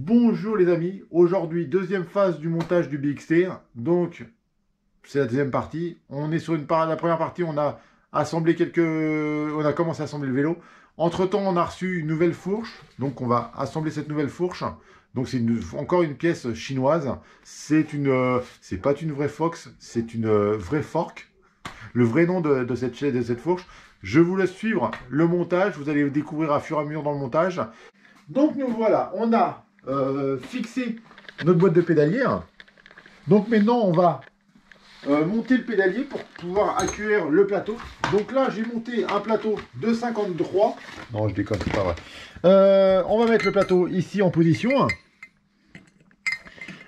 Bonjour les amis, aujourd'hui deuxième phase du montage du BXT, donc c'est la deuxième partie. On est sur la première partie, on a commencé à assembler le vélo. Entre temps, on a reçu une nouvelle fourche, donc on va assembler cette nouvelle fourche. Donc c'est encore une pièce chinoise. C'est pas une vraie Fox, c'est une vraie fork. Le vrai nom de cette fourche. Je vous laisse suivre le montage. Vous allez le découvrir à fur et à mesure dans le montage. Donc nous voilà, on a fixé notre boîte de pédalière. Donc maintenant on va monter le pédalier pour pouvoir accueillir le plateau. Donc là j'ai monté un plateau de 53. Non je déconne, c'est pas vrai. On va mettre le plateau ici en position.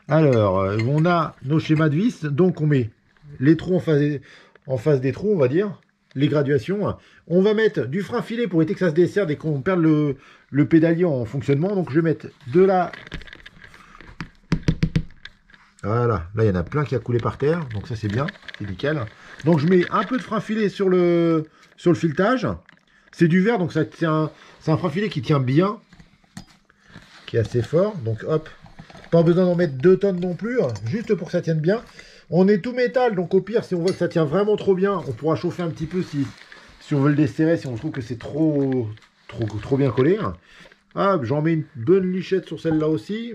Alors on a nos schémas de vis. Donc on met les trous en face des trous, on va dire. Les graduations. On va mettre du frein filet pour éviter que ça se desserre et qu'on perde le pédalier en fonctionnement. Donc je vais mettre de la... Voilà, là il y en a plein qui a coulé par terre. Donc ça c'est bien, c'est nickel. Donc je mets un peu de frein filet sur le filetage. C'est du verre, donc ça tient. C'est un frein filet qui tient bien. Qui est assez fort. Donc hop. Pas besoin d'en mettre 2 tonnes non plus. Juste pour que ça tienne bien. On est tout métal, donc au pire, si on voit que ça tient vraiment trop bien, on pourra chauffer un petit peu si on veut le desserrer, si on trouve que c'est trop bien collé. Ah, j'en mets une bonne lichette sur celle-là aussi.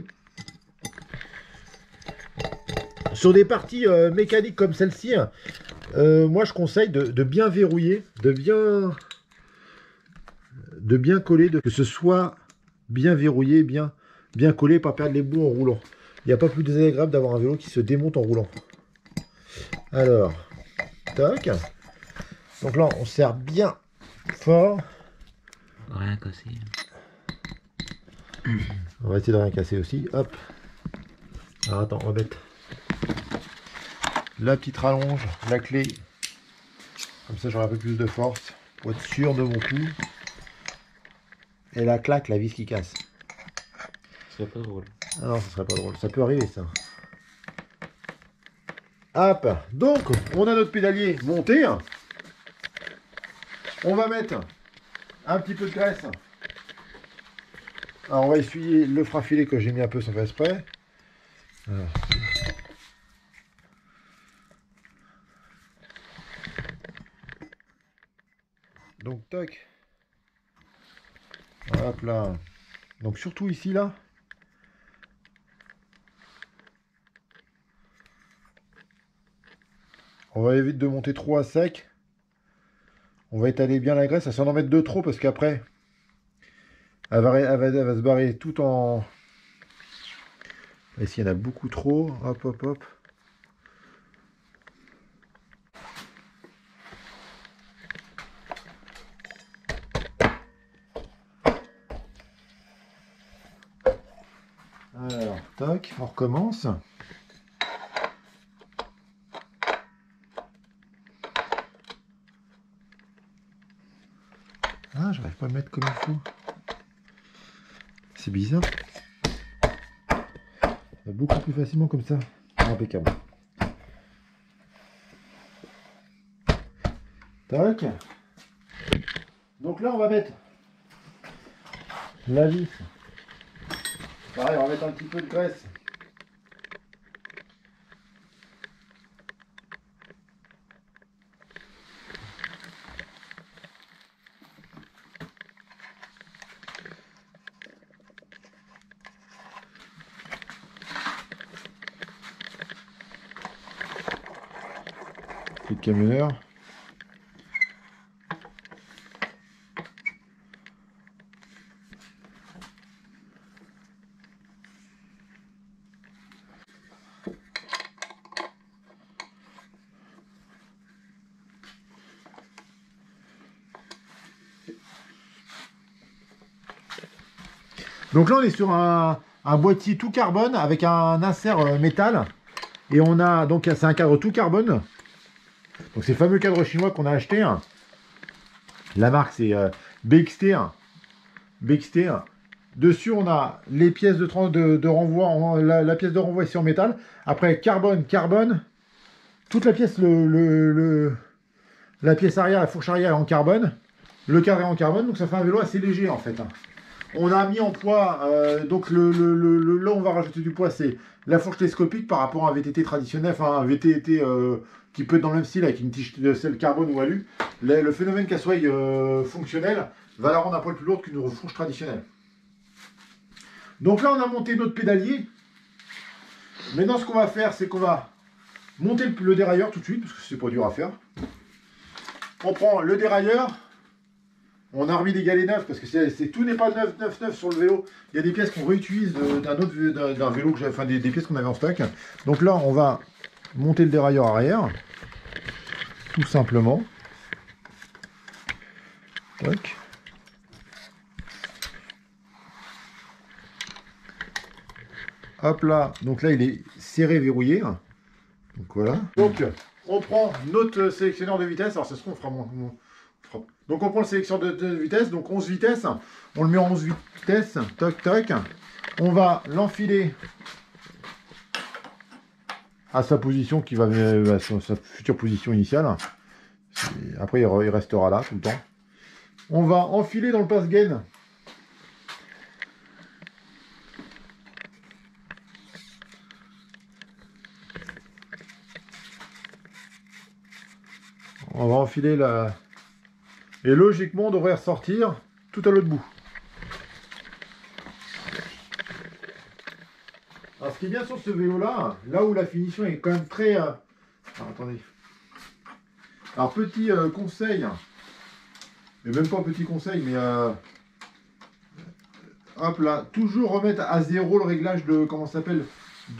Sur des parties mécaniques comme celle-ci, moi je conseille de bien verrouiller, de bien coller, que ce soit bien verrouillé, bien collé, pas perdre les bouts en roulant. Il n'y a pas plus désagréable d'avoir un vélo qui se démonte en roulant. Alors, tac. Donc là, on serre bien fort. Rien cassé. On va essayer de rien casser aussi. Hop. Alors attends, on va mettre la petite rallonge, la clé. Comme ça, j'aurai un peu plus de force pour être sûr de mon coup. Et la claque, la vis qui casse. Ce serait pas drôle. Ah non, ça serait pas drôle. Ça peut arriver, ça. Hop. Donc, on a notre pédalier monté. On va mettre un petit peu de graisse. Alors, on va essuyer le frein filet que j'ai mis un peu sans faire exprès. Alors. Donc, tac. Hop là. Donc, surtout ici, là. On va éviter de monter trop à sec. On va étaler bien la graisse, sans en mettre de trop parce qu'après, elle va se barrer tout en... Ici, il y en a beaucoup trop. Hop, hop, hop. Alors, tac, on recommence. Ah, j'arrive pas à le mettre comme il faut. C'est bizarre. Beaucoup plus facilement comme ça. Impeccable. Tac. Donc là, on va mettre la vis. Pareil, on va mettre un petit peu de graisse. Petit camionneur. Donc là, on est sur un boîtier tout carbone avec un insert métal. Et on a donc c'est un cadre tout carbone. Donc c'est le fameux cadre chinois qu'on a acheté. La marque c'est BXT. BXT. Dessus on a les pièces de renvoi, la pièce de renvoi ici en métal. Après carbone. Toute la pièce, la pièce arrière, la fourche arrière est en carbone. Le cadre est en carbone, donc ça fait un vélo assez léger en fait. On a mis en poids, donc là on va rajouter du poids, c'est la fourche télescopique par rapport à un VTT traditionnel, enfin un VTT qui peut être dans le même style avec une tige de sel carbone ou alu. Le phénomène qu'elle soit fonctionnel va la rendre un poil plus lourde qu'une fourche traditionnelle. Donc là on a monté notre pédalier. Maintenant ce qu'on va faire, c'est qu'on va monter le dérailleur tout de suite, parce que c'est pas dur à faire. On prend le dérailleur. On a remis des galets neufs parce que tout n'est pas neuf sur le vélo. Il y a des pièces qu'on réutilise d'un vélo que j'avais, enfin des pièces qu'on avait en stock. Donc là, on va monter le dérailleur arrière, tout simplement. Tac. Hop là. Donc là, il est serré, verrouillé. Donc voilà. Donc on prend notre sélectionneur de vitesse. Alors c'est ce qu'on fera. Donc on prend le sélectionneur de vitesse, donc 11 vitesses, on le met en 11 vitesses, toc toc, on va l'enfiler à sa position qui va à sa future position initiale. Après il restera là tout le temps. On va enfiler dans le passe-gaine. On va enfiler la... Et logiquement, on devrait ressortir tout à l'autre bout. Alors, ce qui est bien sur ce vélo-là, là où la finition est quand même très... Alors, attendez. Alors, petit conseil, mais même pas petit conseil, mais... hop là, toujours remettre à zéro le réglage de... Comment ça s'appelle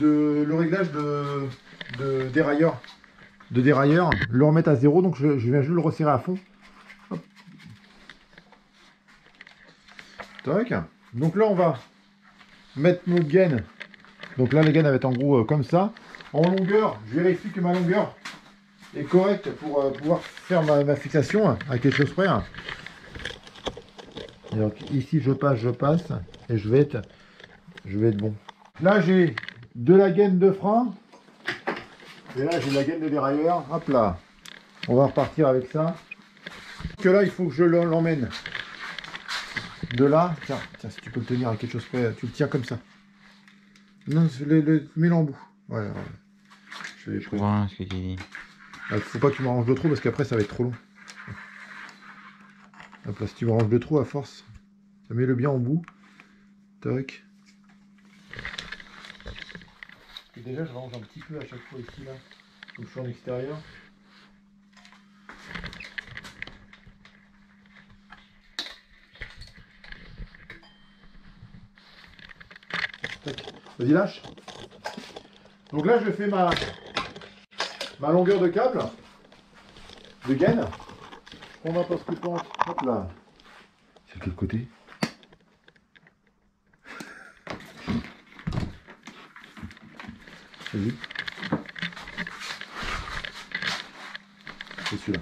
le réglage de dérailleur. Le remettre à zéro, donc je viens juste le resserrer à fond. Tac. Donc là, on va mettre notre gaine. Donc là, la gaine va être en gros comme ça. En longueur, je vérifie que ma longueur est correcte pour pouvoir faire ma fixation à quelque chose près. Et donc ici, je passe et je vais être bon. Là, j'ai de la gaine de frein. Et là, j'ai de la gaine de dérailleur. Hop là. On va repartir avec ça. Que là, il faut que je l'emmène de là. Tiens, si tu peux le tenir à quelque chose près, tu le tiens comme ça. Non, mets-le en bout. Voilà. Je vois ce que tu dis. Faut pas que tu m'arranges de trop parce qu'après ça va être trop long. Hop là, si tu m'arranges de trop à force, ça mets-le bien en bout. Tac. Et déjà, je range un petit peu à chaque fois ici, là. Comme je suis en extérieur. Vas-y, lâche. Donc là, je fais ma longueur de câble, de gaine. On va pas ce pente. Hop là. C'est de quel côté? Vas-y. C'est celui-là.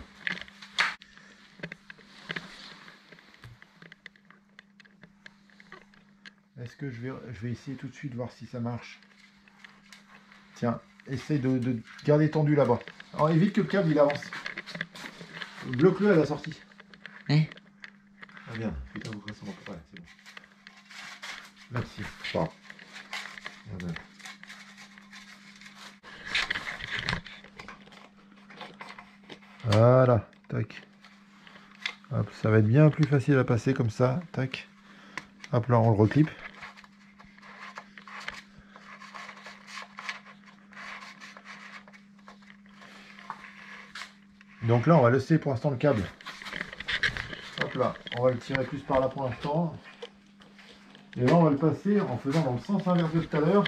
Est-ce que je vais essayer tout de suite voir si ça marche. Tiens, essaye de garder tendu là-bas. Alors évite que le câble il avance. Bloque-le à la sortie. Eh? Ah bien, putain, vous restez en ouais, c'est bon. Merci. Bon. Voilà, tac. Hop, ça va être bien plus facile à passer comme ça, tac. Hop là, on le reclipe. Donc là, on va laisser pour l'instant le câble. Hop là, on va le tirer plus par là pour l'instant. Et là, on va le passer en faisant dans le sens inverse de tout à l'heure.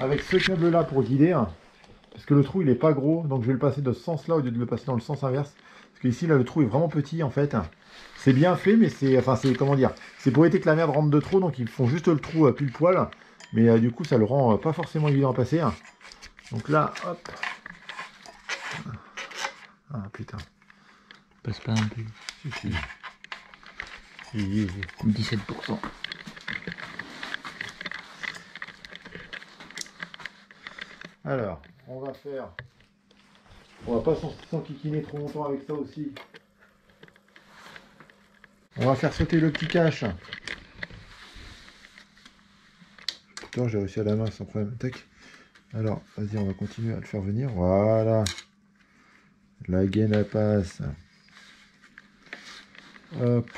Avec ce câble là pour guider. Parce que le trou, il est pas gros. Donc je vais le passer de ce sens là au lieu de le passer dans le sens inverse. Parce que ici, là, le trou est vraiment petit en fait. C'est bien fait, mais c'est... Enfin, c'est... Comment dire? C'est pour éviter que la merde rentre de trop. Donc ils font juste le trou pile poil. Mais du coup, ça le rend pas forcément évident à passer. Donc là, hop. Ah putain. Passe pas non plus. Si. 17%. Alors, on va faire... On va pas s'enquiquiner trop longtemps avec ça aussi. On va faire sauter le petit cache adaptateur, j'ai réussi à la main sans problème. Tac. Alors, vas-y, on va continuer à le faire venir. Voilà. La gaine elle passe. Hop.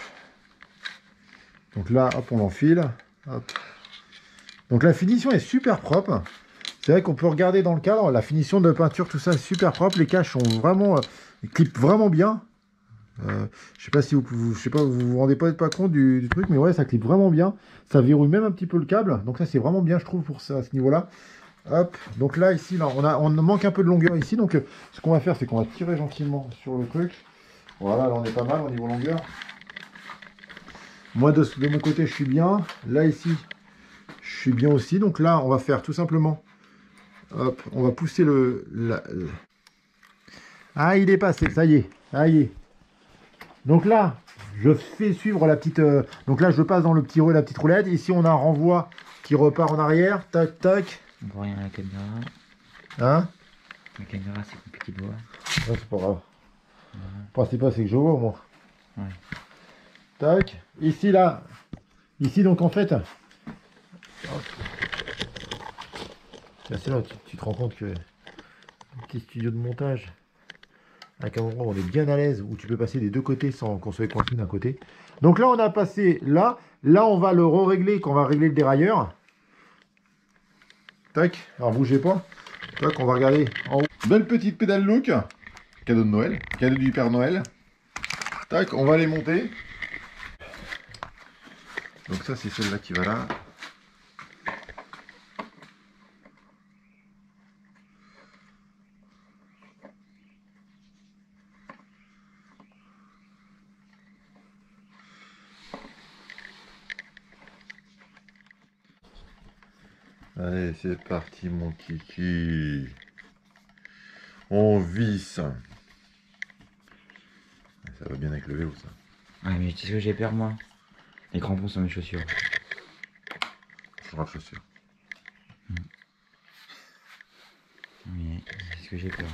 Donc là, hop, on l'enfile. Hop. Donc la finition est super propre. C'est vrai qu'on peut regarder dans le cadre, la finition de peinture, tout ça est super propre. Les caches sont vraiment, ils clippent vraiment bien. Je sais pas si je sais pas, vous vous rendez pas compte du truc, mais ouais, ça clip vraiment bien. Ça verrouille même un petit peu le câble. Donc ça, c'est vraiment bien, je trouve, pour ça, à ce niveau-là. Hop, donc là, ici, là, on manque un peu de longueur ici. Donc ce qu'on va faire, c'est qu'on va tirer gentiment sur le truc. Voilà, là, on est pas mal au niveau longueur. Moi, de mon côté, je suis bien. Là, ici, je suis bien aussi. Donc là, on va faire tout simplement... Hop, on va pousser Ah, il est passé, ça y est. Ça y est. Donc là, je fais suivre la petite... Donc là, je passe dans le petit la petite roulette. Ici, on a un renvoi qui repart en arrière. Tac, tac. On voit rien à la caméra. Hein? La caméra, c'est compliqué de voir. Ouais, c'est pas grave. Le principal, c'est que je vois au moins. Ouais. Tac. Ici, là. Ici, donc, en fait... C'est là, tu te rends compte que... Un petit studio de montage... Avec un endroit où on est bien à l'aise, où tu peux passer des deux côtés sans qu'on soit coincé d'un côté. Donc là, on a passé là. Là, on va le régler quand on va régler le dérailleur. Tac, alors bougez pas. Tac, on va regarder en haut. Belle petite pédale look. Cadeau de Noël. Cadeau du Père Noël. Tac, on va les monter. Donc ça, c'est celle-là qui va là. Allez, c'est parti mon kiki. On visse. Ça va bien avec le vélo, ça. Ouais, mais tu sais ce que j'ai peur, moi? Les crampons sur mes chaussures. Je changerai de chaussures. Mais c'est ce que j'ai peur.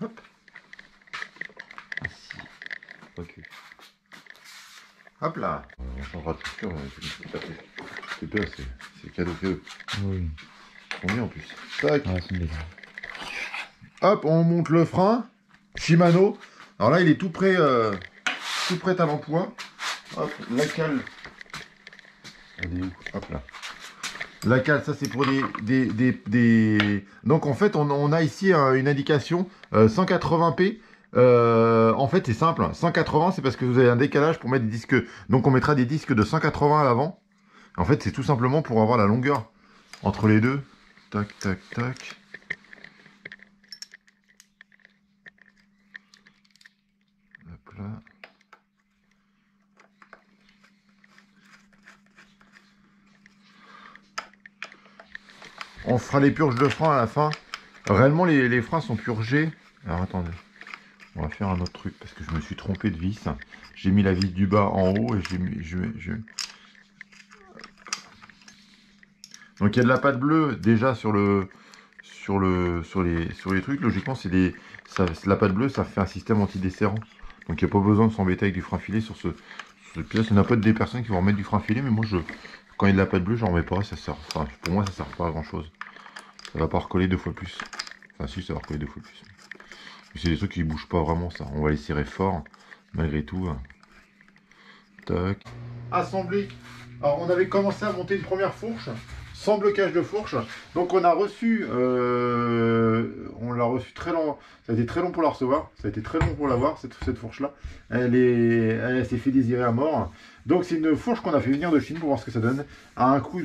Hop. Ah si. Recule. Hop là. On changera de chaussures. C'est bien, c'est cadeau. Oui. Combien en plus? Tac. Ah, c'est bien. Hop, on monte le frein. Shimano. Alors là, il est tout prêt à l'emploi. Hop, la cale. Elle est où? Hop là. La cale, ça c'est pour des... Donc en fait, on a ici une indication 180p. En fait, c'est simple. 180, c'est parce que vous avez un décalage pour mettre des disques. Donc on mettra des disques de 180 à l'avant. En fait, c'est tout simplement pour avoir la longueur entre les deux. Tac, tac, tac. Hop là. On fera les purges de frein à la fin. Réellement, les freins sont purgés. Alors attendez. On va faire un autre truc parce que je me suis trompé de vis. J'ai mis la vis du bas en haut et j'ai mis... Donc il y a de la pâte bleue déjà sur les trucs. Logiquement, la pâte bleue, ça fait un système antidesserrant. Donc il n'y a pas besoin de s'embêter avec du frein filé sur cette pièce. Il y en a pas des personnes qui vont remettre du frein filé, mais moi quand il y a de la pâte bleue, j'en remets pas. Ça sert, enfin, pour moi, ça sert pas à grand chose. Ça va pas recoller 2 fois plus. Enfin si, ça va recoller 2 fois plus. Mais c'est des trucs qui bougent pas vraiment, ça. On va les serrer fort malgré tout. Tac. Assemblé. Alors on avait commencé à monter une première fourche. Sans blocage de fourche. Donc on a reçu, on l'a reçu très long. Ça a été très long pour la recevoir. Ça a été très long pour l'avoir, cette fourche-là. Elle s'est fait désirer à mort. Donc c'est une fourche qu'on a fait venir de Chine pour voir ce que ça donne. À un coût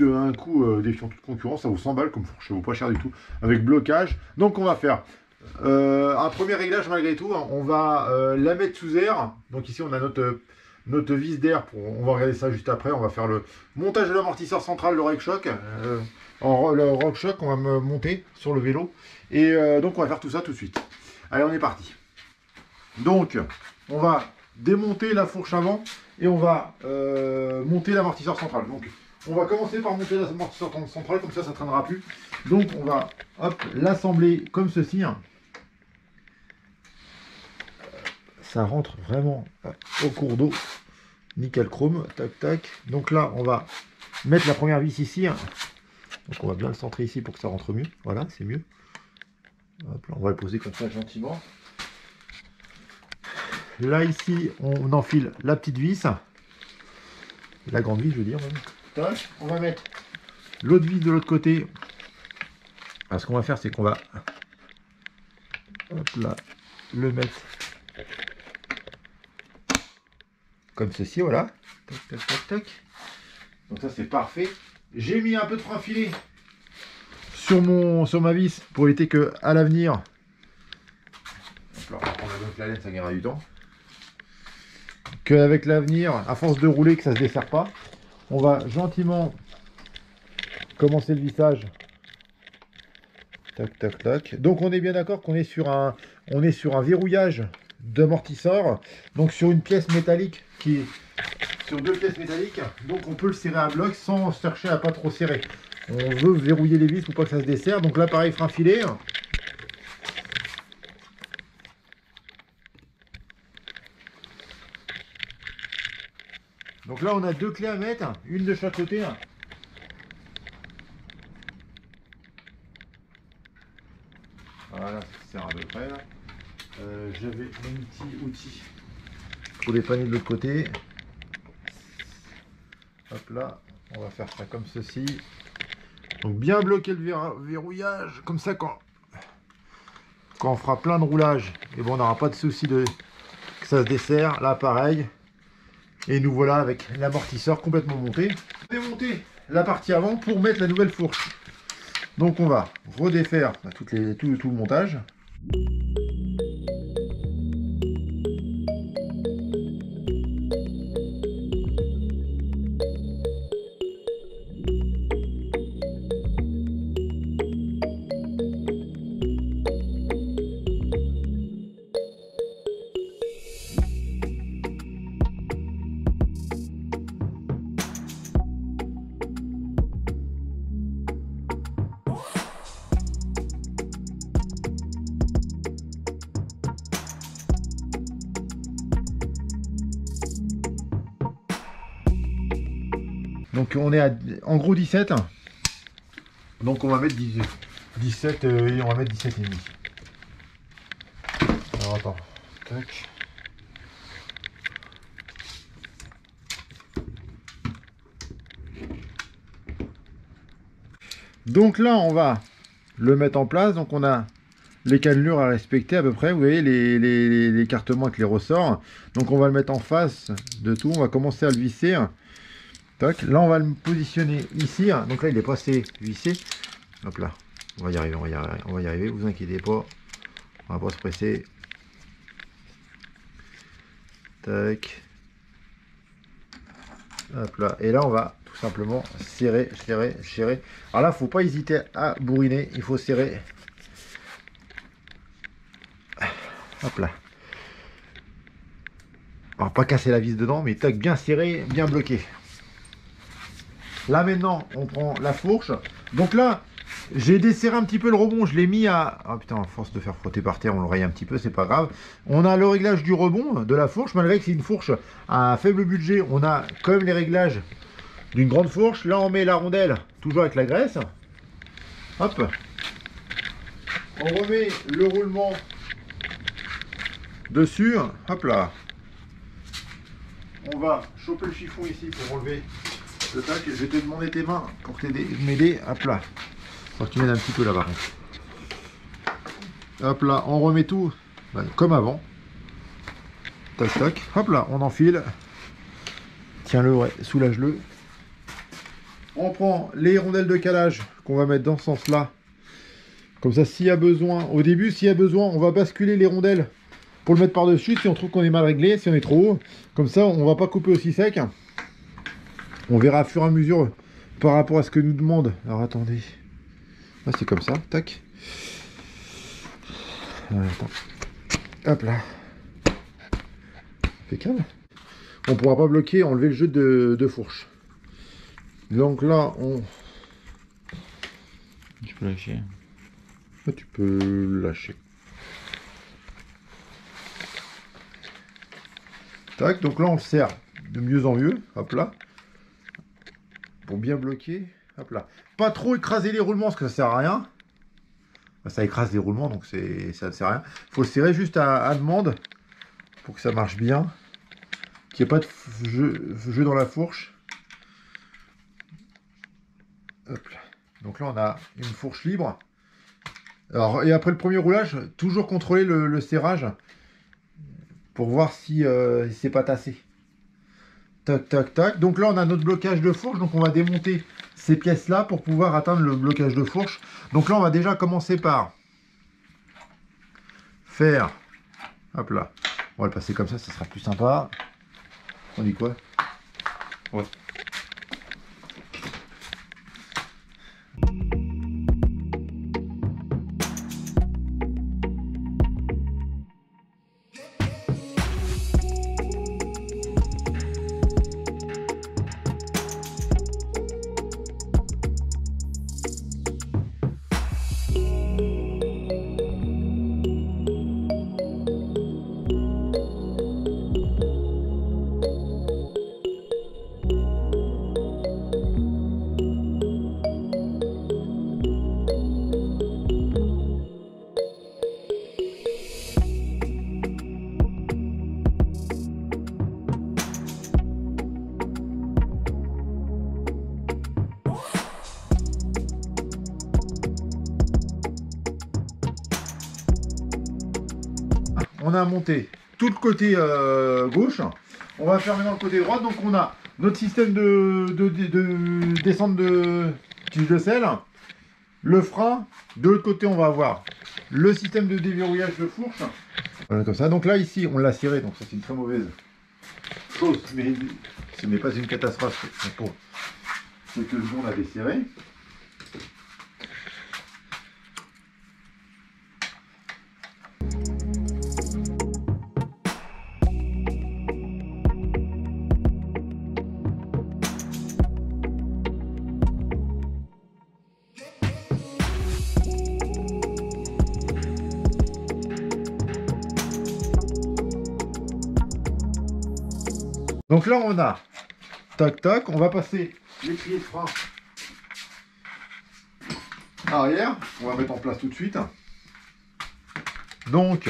défiant toute concurrence, ça vaut 100 balles comme fourche, ça vaut pas cher du tout. Avec blocage. Donc on va faire un premier réglage malgré tout. On va la mettre sous air. Donc ici on a notre vis d'air, on va regarder ça juste après. On va faire le montage de l'amortisseur central, le RockShox. Le RockShox, on va me monter sur le vélo. Et donc on va faire tout ça tout de suite. Allez, on est parti. Donc, on va démonter la fourche avant et on va monter l'amortisseur central. Donc, on va commencer par monter l'amortisseur central, comme ça ne traînera plus. Donc, on va l'assembler comme ceci. ça rentre vraiment au cours d'eau. Nickel chrome, tac tac. Donc là, on va mettre la première vis ici. Donc on va bien le centrer ici pour que ça rentre mieux. Voilà, c'est mieux. Hop, là, on va le poser comme ça gentiment. Là ici, on enfile la petite vis. La grande vis, je veux dire. Tac, on va mettre l'autre vis de l'autre côté. Alors, ce qu'on va faire, c'est qu'on va hop là, le mettre comme ceci, voilà. Tac, tac, tac, tac. Donc ça, c'est parfait. J'ai mis un peu de frein filé sur ma vis pour éviter que à l'avenir, on va prendre la laine, ça gagnera du temps. Qu'avec l'avenir, à force de rouler, que ça se desserre pas, on va gentiment commencer le vissage. Tac, tac, tac. Donc on est bien d'accord qu'on est sur un verrouillage d'amortisseur, donc sur une pièce métallique sur deux pièces métalliques, donc on peut le serrer à bloc sans chercher à pas trop serrer. On veut verrouiller les vis pour pas que ça se desserre. Donc là pareil, frein filé. Donc là on a deux clés à mettre, une de chaque côté. Voilà, ça sert à peu près là. J'avais mon petit outil pour dépanner de l'autre côté. Hop là, on va faire ça comme ceci. Donc bien bloquer le verrouillage, comme ça quand on fera plein de roulage, et bon, on n'aura pas de souci que ça se desserre. Là pareil. Et nous voilà avec l'amortisseur complètement monté. Démonter la partie avant pour mettre la nouvelle fourche. Donc on va redéfaire tout le montage. Donc on est à en gros 17. Donc on va mettre 17 et on va mettre 17 et demi. Alors attends. Tac. Donc là on va le mettre en place. Donc on a les cannelures à respecter à peu près. Vous voyez les écartements avec les ressorts. Donc on va le mettre en face de tout. On va commencer à le visser. Tac. Là, on va le positionner ici. Donc là, il est pas assez vissé. Hop là. On va y arriver, on va y arriver. Vous inquiétez pas. On va pas se presser. Tac. Hop là. Et là, on va tout simplement serrer, serrer, serrer. Alors là, faut pas hésiter à bourriner. Il faut serrer. Hop là. On va pas casser la vis dedans, mais tac, bien serré, bien bloqué. Là maintenant, on prend la fourche. Donc là, j'ai desserré un petit peu le rebond. Je l'ai mis à... Ah putain, à force de faire frotter par terre, on le raye un petit peu, c'est pas grave. On a le réglage du rebond de la fourche. Malgré que c'est une fourche à faible budget, on a quand même les réglages d'une grande fourche. Là, on met la rondelle, toujours avec la graisse. Hop. On remet le roulement dessus. Hop là. On va choper le chiffon ici pour enlever... Je vais te demander tes mains pour m'aider. Hop là. Faut que tu m'aides un petit peu là-bas. Hop là, on remet tout comme avant. Tac tac. Hop là, on enfile. Tiens-le, ouais, soulage-le. On prend les rondelles de calage qu'on va mettre dans ce sens-là. Comme ça, s'il y a besoin, au début, s'il y a besoin, on va basculer les rondelles pour le mettre par-dessus. Si on trouve qu'on est mal réglé, si on est trop haut. Comme ça, on va pas couper aussi sec. On verra au fur et à mesure par rapport à ce que nous demande. Alors attendez. Ah, c'est comme ça. Tac. Attends. Hop là. Impeccable. On pourra pas bloquer, enlever le jeu de fourche. Donc là, on... Tu peux lâcher. Ah, tu peux lâcher. Tac, donc là on le serre de mieux en mieux, hop là, pour bien bloquer, hop là. Pas trop écraser les roulements parce que ça sert à rien. Ça écrase les roulements donc ça ne sert à rien. Il faut le serrer juste à demande pour que ça marche bien, qu'il n'y ait pas de jeu dans la fourche. Hop là. Donc là on a une fourche libre. Alors, et après le premier roulage, toujours contrôler le serrage pour voir si c'est pas tassé. Tac, tac, tac. Donc là, on a notre blocage de fourche. Donc on va démonter ces pièces-là pour pouvoir atteindre le blocage de fourche. Donc là, on va déjà commencer par faire... Hop là. On va le passer comme ça sera plus sympa. On dit quoi? Ouais. On a monté tout le côté gauche. On va faire maintenant le côté droit. Donc on a notre système de descente de tige de sel. Le frein. De l'autre côté, on va avoir le système de déverrouillage de fourche. Voilà, comme ça. Donc là, ici, on l'a serré. Donc ça, c'est une très mauvaise chose. Mais ce n'est pas une catastrophe pour quelques secondes à desserrer. Donc là, on a, tac, tac, on va passer l'étrier de frein arrière. On va mettre en place tout de suite. Donc,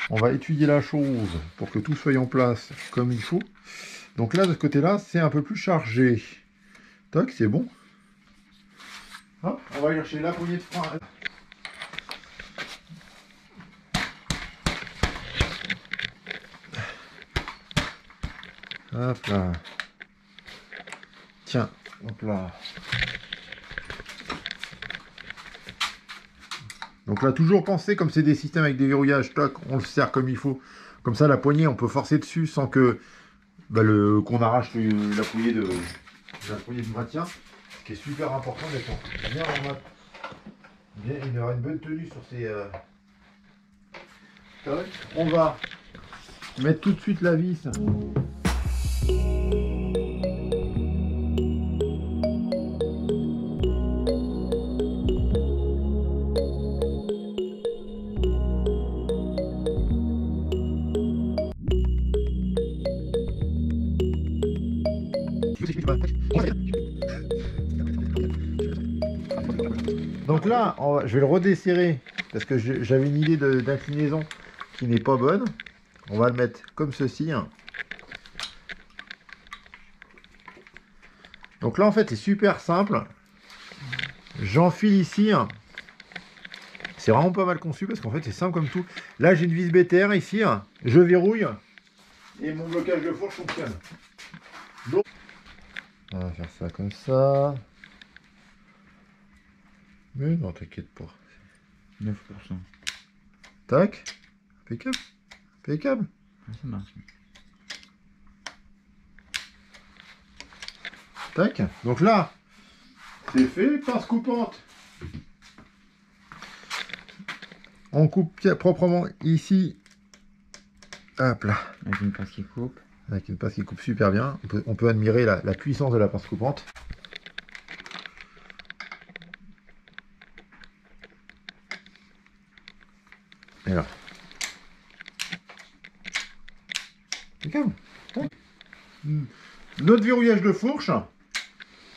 on va étudier la chose pour que tout soit en place comme il faut. Donc là, de ce côté-là, c'est un peu plus chargé. Tac, c'est bon. Hop, on va aller chercher la poignée de frein. Hop là. Tiens, hop là. Donc là, toujours penser, comme c'est des systèmes avec des verrouillages, tac, on le serre comme il faut. Comme ça, la poignée, on peut forcer dessus sans que qu'on arrache la poignée de maintien. Ce qui est super important d'être bien en mode. Bien, il y aura une bonne tenue sur ces. Tac. On va mettre tout de suite la vis. Donc là, je vais le redesserrer parce que j'avais une idée d'inclinaison qui n'est pas bonne. On va le mettre comme ceci. Donc là, en fait, c'est super simple. J'enfile ici. C'est vraiment pas mal conçu parce qu'en fait, c'est simple comme tout. Là, j'ai une vis BTR ici. Je verrouille et mon blocage de fourche fonctionne. Donc, on va faire ça comme ça. Mais non, t'inquiète pas. 9%. Tac. Impeccable. Impeccable. Ah, ça marche. Tac. Donc là, c'est fait. Pince coupante. On coupe proprement ici. Hop là. Avec une pince qui coupe. Avec une pince qui coupe super bien. On peut admirer la puissance de la pince coupante. Et là. Impeccable. Notre verrouillage de fourche.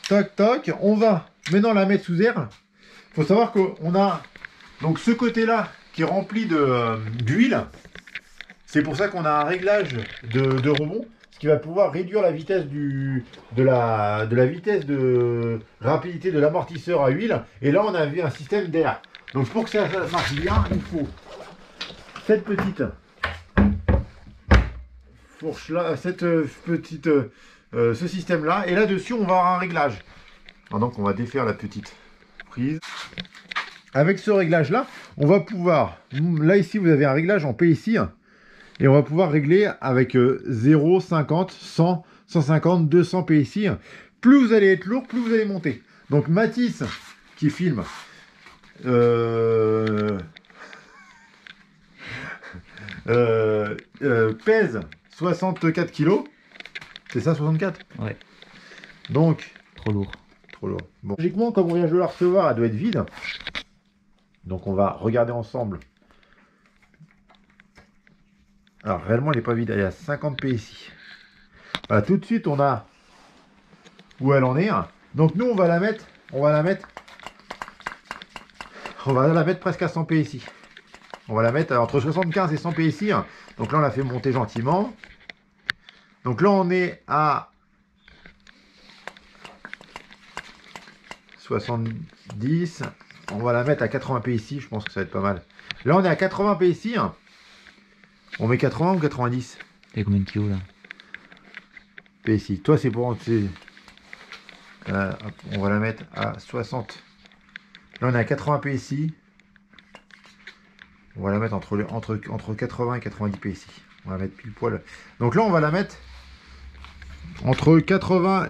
Tac, tac. On va maintenant la mettre sous air. Il faut savoir qu'on a donc ce côté-là qui est rempli d'huile. C'est pour ça qu'on a un réglage de rebond, ce qui va pouvoir réduire la vitesse de la vitesse de rapidité de l'amortisseur à huile. Et là, on a vu un système d'air. Donc pour que ça marche bien, il faut cette petite fourche là, ce système là. Et là-dessus, on va avoir un réglage. Alors donc on va défaire la petite prise. Avec ce réglage là, on va pouvoir, là ici vous avez un réglage en PSI, et on va pouvoir régler avec 0, 50, 100, 150, 200 PSI. Plus vous allez être lourd, plus vous allez monter. Donc Matisse qui filme pèse 64 kg. C'est ça, 64? Ouais. Donc Trop lourd. trop lourd. Bon. Logiquement, comme on vient de la recevoir, elle doit être vide. Donc on va regarder ensemble. Alors réellement elle n'est pas vide, elle est à 50 PSI. Voilà, tout de suite on a où elle en est. Donc nous on va la mettre presque à 100 PSI. On va la mettre entre 75 et 100 PSI. Donc là on la fait monter gentiment. Donc là on est à 70. On va la mettre à 80 PSI, je pense que ça va être pas mal. Là on est à 80 PSI. On met 80 ou 90? T'as combien de kilos là? PSI. Toi c'est pour... on va la mettre à 60. Là on est à 80 PSI. On va la mettre entre 80 et 90 PSI. On va la mettre pile poil. Donc là on va la mettre entre 80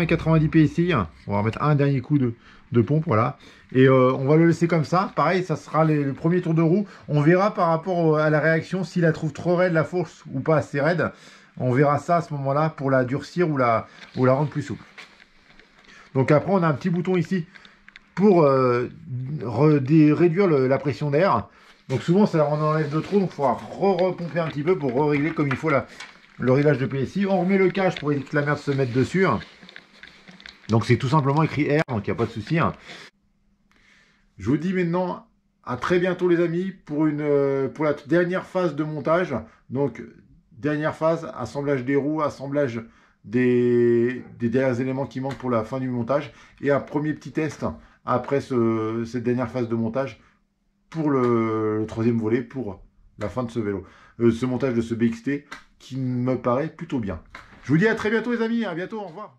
et 90 PSI. On va remettre un dernier coup de pompe, voilà. Et on va le laisser comme ça. Pareil, ça sera le premier tour de roue. On verra par rapport à la réaction, s'il la trouve trop raide la fourche ou pas assez raide. On verra ça à ce moment-là pour la durcir ou la rendre plus souple. Donc après, on a un petit bouton ici pour réduire la pression d'air. Donc souvent, ça on enlève de trop, donc il faudra repomper un petit peu pour régler comme il faut le réglage de PSI. On remet le cache pour éviter que la merde se mette dessus. Donc c'est tout simplement écrit R, donc il n'y a pas de souci. Je vous dis maintenant à très bientôt les amis pour la dernière phase de montage. Donc dernière phase, assemblage des roues, assemblage des derniers éléments qui manquent pour la fin du montage. Et un premier petit test après cette dernière phase de montage pour le troisième volet, pour la fin de ce vélo. Ce montage de ce BXT qui me paraît plutôt bien. Je vous dis à très bientôt les amis, à bientôt, au revoir.